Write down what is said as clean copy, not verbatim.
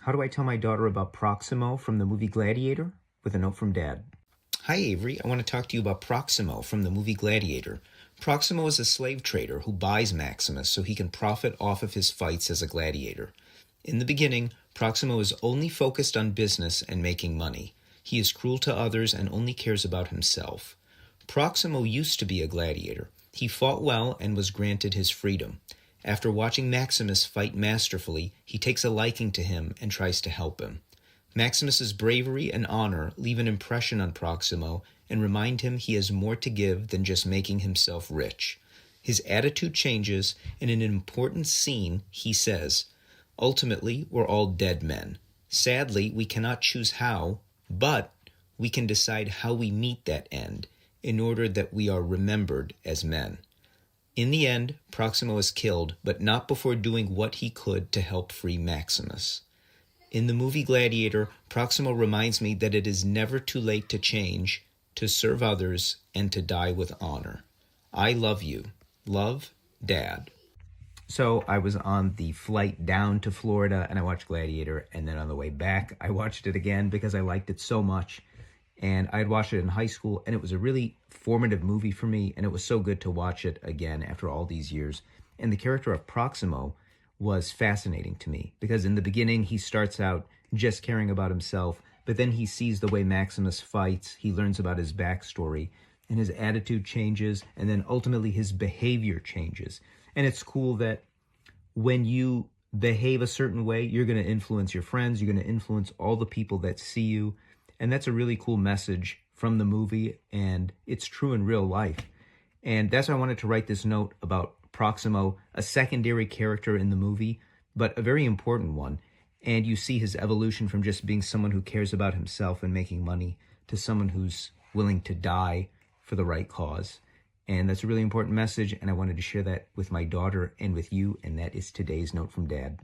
How do I tell my daughter about Proximo from the movie Gladiator? With a note from Dad. Hi, Avery. I want to talk to you about Proximo from the movie Gladiator. Proximo is a slave trader who buys Maximus so he can profit off of his fights as a gladiator. In the beginning, Proximo is only focused on business and making money. He is cruel to others and only cares about himself. Proximo used to be a gladiator. He fought well and was granted his freedom. After watching Maximus fight masterfully, he takes a liking to him and tries to help him. Maximus's bravery and honor leave an impression on Proximo and remind him he has more to give than just making himself rich. His attitude changes, and in an important scene, he says, "Ultimately, we're all dead men. Sadly, we cannot choose how, but we can decide how we meet that end in order that we are remembered as men." In the end, Proximo is killed, but not before doing what he could to help free Maximus. In the movie Gladiator, Proximo reminds me that it is never too late to change, to serve others, and to die with honor. I love you. Love, Dad. So I was on the flight down to Florida and I watched Gladiator, and then on the way back I watched it again because I liked it so much. And I had watched it in high school, and it was a really formative movie for me, and it was so good to watch it again after all these years. And the character of Proximo was fascinating to me because in the beginning he starts out just caring about himself, but then he sees the way Maximus fights, he learns about his backstory, and his attitude changes, and then ultimately his behavior changes. And it's cool that when you behave a certain way, you're going to influence your friends, you're going to influence all the people that see you. And that's a really cool message from the movie, and it's true in real life. And that's why I wanted to write this note about Proximo, a secondary character in the movie, but a very important one. And you see his evolution from just being someone who cares about himself and making money to someone who's willing to die for the right cause. And that's a really important message, and I wanted to share that with my daughter and with you, and that is today's note from Dad.